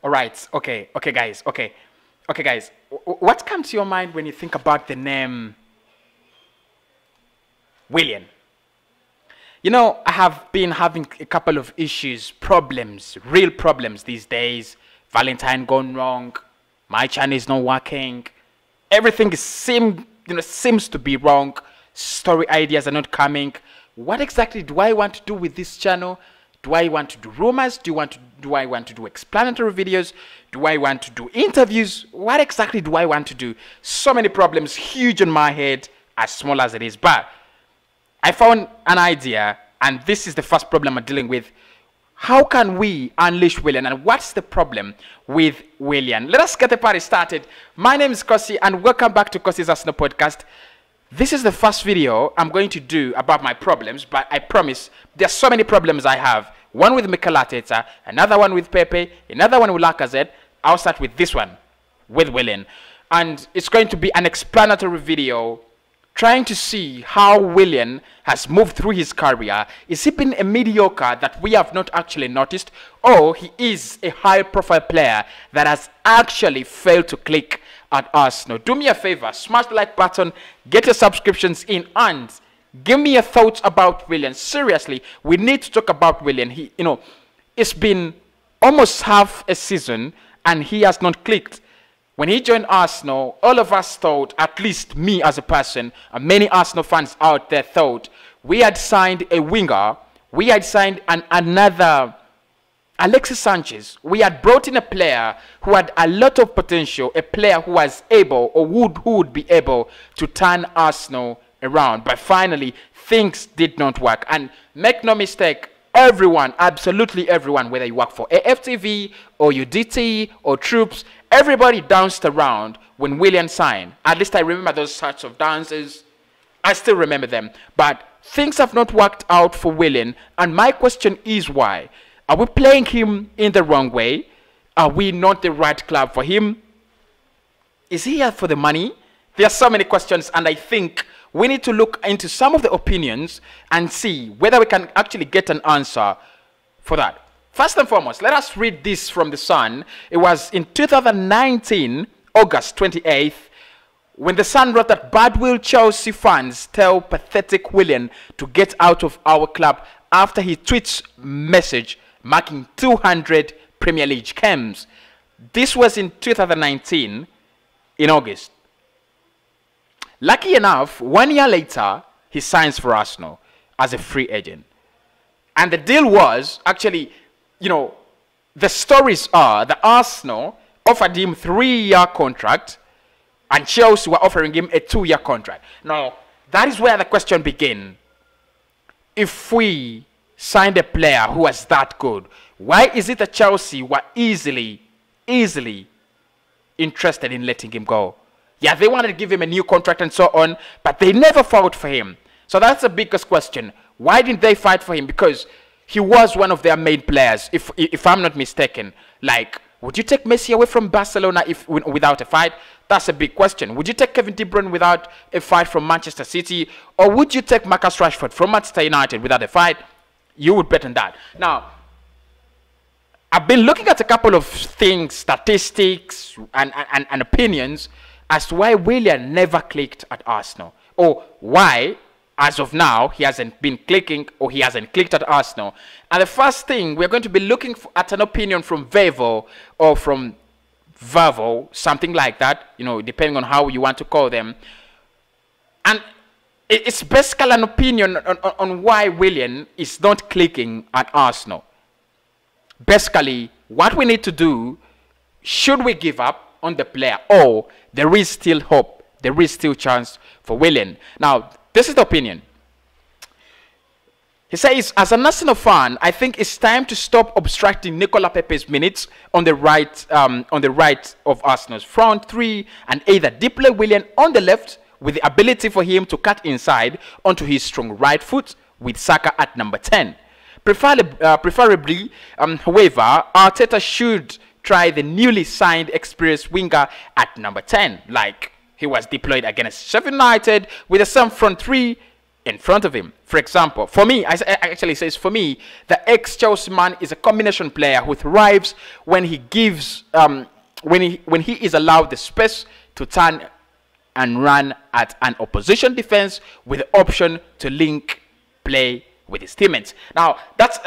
All right. Okay, guys. Okay, guys. What comes to your mind when you think about the name Willian? You know, I have been having a couple of issues, problems, real problems these days. Valentine gone wrong. My channel is not working. Everything seems to be wrong. Story ideas are not coming. What exactly do I want to do with this channel? Do I want to do rumors? Do I want to do explanatory videos? Do I want to do interviews? What exactly do I want to do? So many problems, huge in my head, as small as it is. But I found an idea, and this is the first problem I'm dealing with. How can we unleash Willian, and what's the problem with Willian? Let us get the party started. My name is Kosi, and welcome back to Kosi's Arsenal podcast. This is the first video I'm going to do about my problems, but I promise there's so many problems I have. One with Mikel Arteta, another one with Pepe, another one with Lacazette. I'll start with this one, with Willian. And it's going to be an explanatory video trying to see how Willian has moved through his career. Is he been a mediocre that we have not actually noticed? Or he is a high-profile player that has actually failed to click at Arsenal? Do me a favor, smash the like button, get your subscriptions in, and give me your thoughts about Willian. Seriously, we need to talk about Willian. It's been almost half a season and he has not clicked. When he joined Arsenal, all of us thought, at least me as a person, and many Arsenal fans out there thought, we had signed a winger, we had signed another Alexis Sanchez. We had brought in a player who had a lot of potential, a player who was able, or who would be able to turn Arsenal around. But finally, things did not work. And make no mistake, everyone, absolutely everyone, whether you work for AFTV or UDT or TROOPZ, everybody danced around when Willian signed. At least I remember those sorts of dances. I still remember them. But things have not worked out for Willian. And my question is why? Are we playing him in the wrong way? Are we not the right club for him? Is he here for the money? There are so many questions, and I think we need to look into some of the opinions and see whether we can actually get an answer for that. First and foremost, let us read this from The Sun. It was in 2019, August 28th, when The Sun wrote that badwill Chelsea fans tell pathetic Willian to get out of our club after he tweets message marking 200 Premier League games. This was in 2019, in August. Lucky enough, 1 year later, he signs for Arsenal as a free agent. And the deal was, actually, the stories are that Arsenal offered him a 3-year contract and Chelsea were offering him a 2-year contract. Now, that is where the question began. If we signed a player who was that good, why is it that Chelsea were easily interested in letting him go? Yeah, they wanted to give him a new contract and so on, but they never fought for him. So that's the biggest question. Why didn't they fight for him? Because he was one of their main players, if I'm not mistaken. Like, would you take Messi away from Barcelona without a fight? That's a big question. Would you take Kevin De Bruyne without a fight from Manchester City? Or would you take Marcus Rashford from Manchester United without a fight? You would bet on that. Now, I've been looking at a couple of things, statistics and opinions as to why Willian never clicked at Arsenal, or why, as of now, he hasn't been clicking, or he hasn't clicked at Arsenal. And the first thing, we're going to be looking at an opinion from Vevo, or from Vervo, something like that, depending on how you want to call them. And it's basically an opinion on why Willian is not clicking at Arsenal. Basically, what we need to do, should we give up on the player, or there is still hope, there is still chance for Willian? Now, this is the opinion. He says, as an Arsenal fan, I think it's time to stop obstructing Nicola Pepe's minutes on the right of Arsenal's front three, and either deploy Willian on the left with the ability for him to cut inside onto his strong right foot with Saka at number 10. Preferably, however, Arteta should try the newly signed experienced winger at number 10, like he was deployed against Sheffield United with the same front three in front of him. For example, for me, actually says for me, the ex-Chelsea man is a combination player who thrives when he gives, when he is allowed the space to turn and run at an opposition defense with the option to link play with his teammates. Now, that's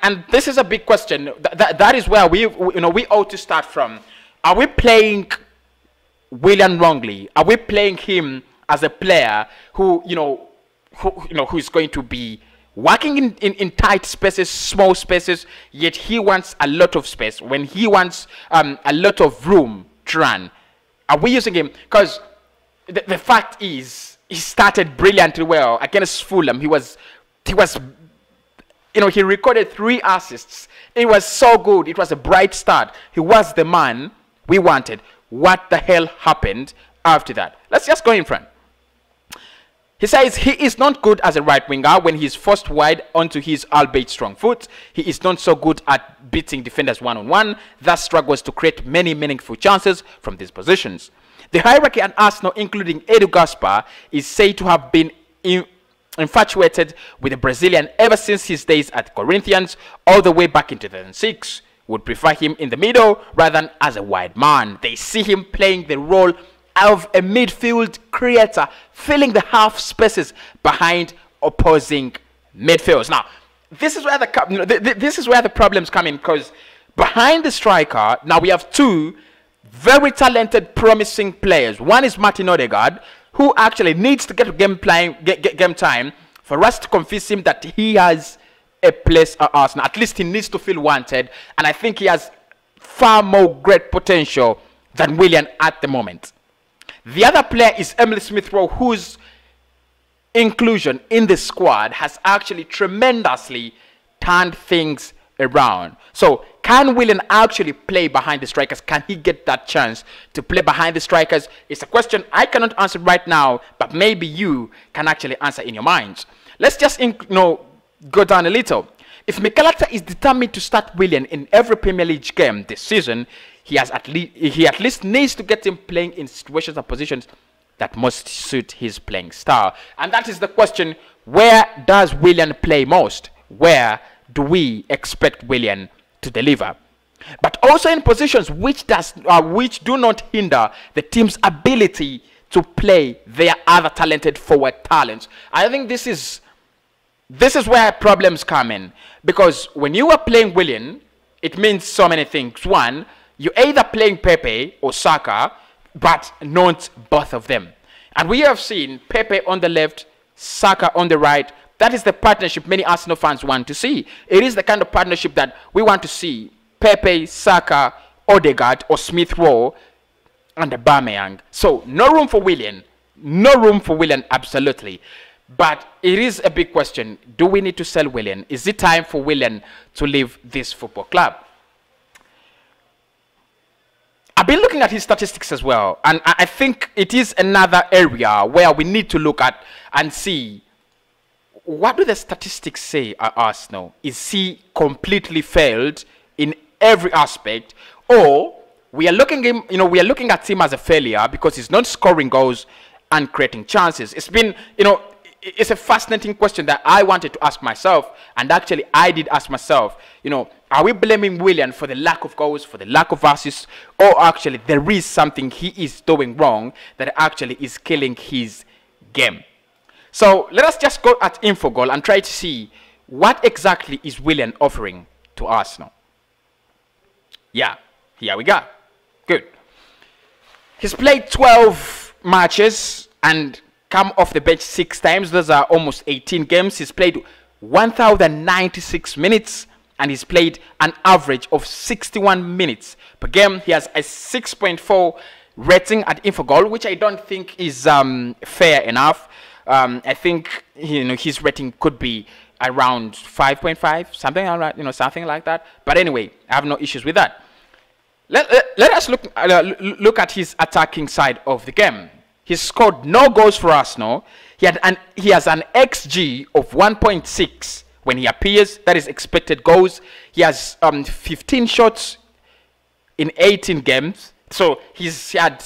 and this is a big question. That is where we ought to start from. Are we playing Willian wrongly? Are we playing him as a player who who is going to be working in tight spaces, small spaces, yet he wants a lot of space when he wants a lot of room to run? Are we using him? Because the fact is, he started brilliantly well against Fulham. He recorded 3 assists. It was so good. It was a bright start. He was the man we wanted. What the hell happened after that? Let's just go in front. He says he is not good as a right winger when he's forced wide onto his albeit strong foot. He is not so good at beating defenders one-on-one, thus struggles to create many meaningful chances from these positions. The hierarchy at Arsenal, including Edu Gaspar, is said to have been infatuated with the Brazilian ever since his days at Corinthians, all the way back in 2006. Would prefer him in the middle rather than as a wide man. They see him playing the role of a midfield creator, filling the half spaces behind opposing midfields. Now, this is where the problems come in, because behind the striker, now we have 2 very talented, promising players. One is Martin Odegaard, who actually needs to get game time for us to convince him that he has a place at Arsenal. At least he needs to feel wanted, and I think he has far more great potential than Willian at the moment. The other player is Emile Smith-Rowe, whose inclusion in the squad has actually tremendously turned things around. So can Willian actually play behind the strikers? Can he get that chance to play behind the strikers? It's a question I cannot answer right now, but maybe you can actually answer in your minds. Let's just go down a little. If Mikel Arteta is determined to start Willian in every Premier League game this season, he at least needs to get him playing in situations and positions that must suit his playing style. And that is the question: where does Willian play most? Where do we expect Willian to deliver? But also in positions which do not hinder the team's ability to play their other talented forward talents. I think this is where problems come in, because when you are playing Willian, it means so many things. One, you're either playing Pepe or Saka, but not both of them. And we have seen Pepe on the left, Saka on the right. That is the partnership many Arsenal fans want to see. It is the kind of partnership that we want to see: Pepe, Saka, Odegaard, or Smith-Rowe, and Aubameyang. So no room for Willian. No room for Willian, absolutely. But it is a big question. Do we need to sell Willian? Is it time for Willian to leave this football club? I've been looking at his statistics as well, and I think it is another area where we need to look at and see, what do the statistics say at Arsenal? Is he completely failed in every aspect, or we are looking at him as a failure because he's not scoring goals and creating chances? It's been, it's a fascinating question that I wanted to ask myself, and actually I did ask myself, are we blaming Willian for the lack of goals, for the lack of assists, or actually there is something he is doing wrong that actually is killing his game? So let us just go at Infogol and try to see what exactly is Willian offering to Arsenal. Yeah, here we go. Good. He's played 12 matches and come off the bench 6 times. Those are almost 18 games. He's played 1,096 minutes, and he's played an average of 61 minutes per game. He has a 6.4 rating at Infogol, which I don't think is fair enough. I think his rating could be around 5.5, something like that, something like that. But anyway, I have no issues with that. Let us look at his attacking side of the game. He scored no goals for Arsenal. He has an XG of 1.6 when he appears. That is expected goals. He has 15 shots in 18 games. So he's had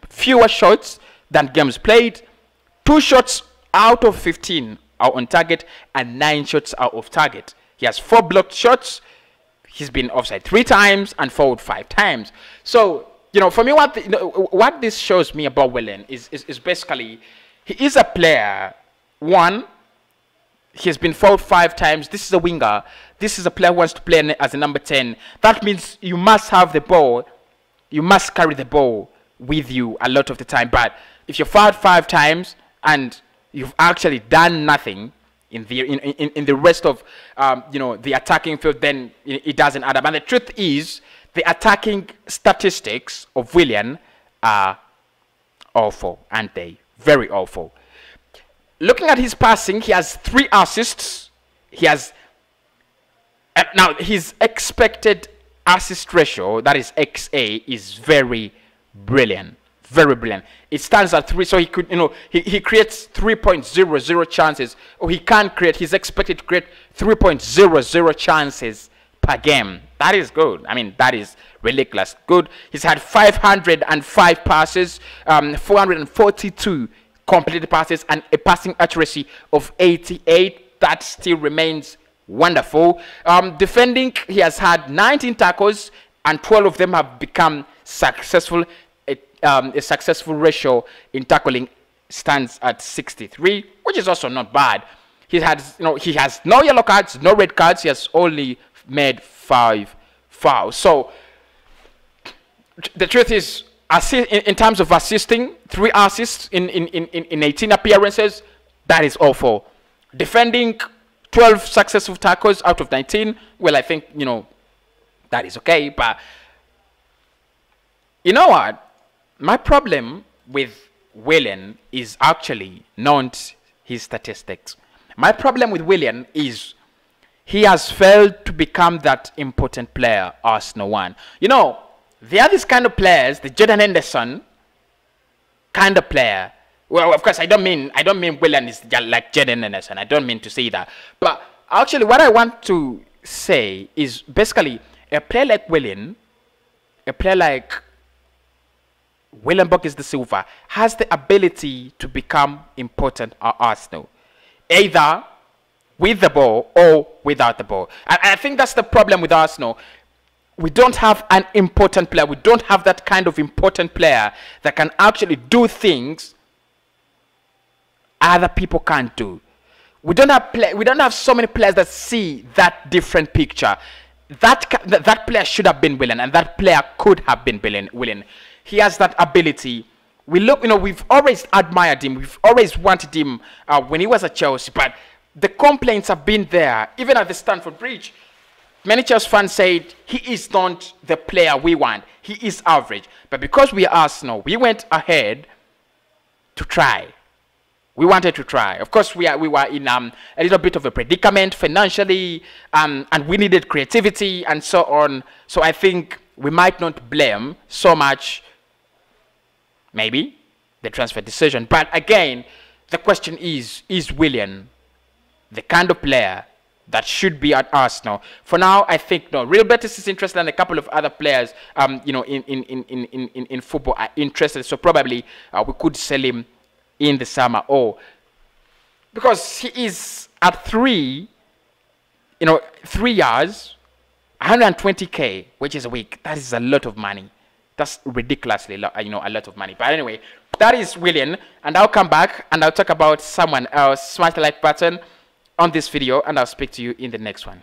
fewer shots than games played. 2 shots out of 15 are on target and 9 shots are off target. He has 4 blocked shots. He's been offside 3 times and fouled 5 times. So, you know, for me, what this shows me about Willian is basically he is a player. One, he has been fouled 5 times. This is a winger. This is a player who wants to play as a number 10. That means you must have the ball. You must carry the ball with you a lot of the time. But if you're fouled 5 times and you've actually done nothing in the rest of you know, the attacking field, then it doesn't add up. And the truth is, the attacking statistics of Willian are awful, aren't they? Very awful. Looking at his passing, he has 3 assists. He has now his expected assist ratio, that is XA, is very brilliant. Very brilliant. It stands at 3, so he could, you know, he creates 3.00 chances, or he can create, he's expected to create 3.00 chances per game. That is good. I mean, that is ridiculous good. He's had 505 passes, 442 completed passes, and a passing accuracy of 88. That still remains wonderful. Defending, he has had 19 tackles, and 12 of them have become successful. A successful ratio in tackling stands at 63, which is also not bad. He has no yellow cards, no red cards. He has only made 5 fouls. So the truth is, in terms of assisting, 3 assists in 18 appearances, that is awful. Defending, 12 successful tackles out of 19. Well, I think, you know, that is okay. But you know what? My problem with Willian is actually not his statistics. My problem with Willian is he has failed to become that important player Arsenal want. You know, there are these kind of players, the Jordan Henderson kind of player. Well, of course, I don't mean Willian is like Jordan Henderson. I don't mean to say that. But actually, what I want to say is basically a player like Willian, a player like Willian Borges de Silva has the ability to become important at Arsenal, either with the ball or without the ball. And I think that's the problem with Arsenal. We don't have an important player. We don't have that kind of important player that can actually do things other people can't do. We don't have so many players that see that different picture. That player should have been Willian, and that player could have been Willian. He has that ability. We look, you know, we've always admired him. We've always wanted him when he was at Chelsea. But the complaints have been there, even at the Stamford Bridge. Many Chelsea fans said he is not the player we want. He is average. But because we are Arsenal, we went ahead to try. We wanted to try. Of course, we were in a little bit of a predicament financially, and we needed creativity and so on. So I think we might not blame so much, maybe, the transfer decision. But again, the question is Willian the kind of player that should be at Arsenal? For now, I think no. Real Betis is interested, and a couple of other players, you know, in football are interested. So probably we could sell him in the summer, or because he is at 3 years, 120k, which is a week. That is a lot of money. That's ridiculously, you know, a lot of money. But anyway, that is Willian, and I'll come back and I'll talk about someone else. Smash the like button on this video, and I'll speak to you in the next one.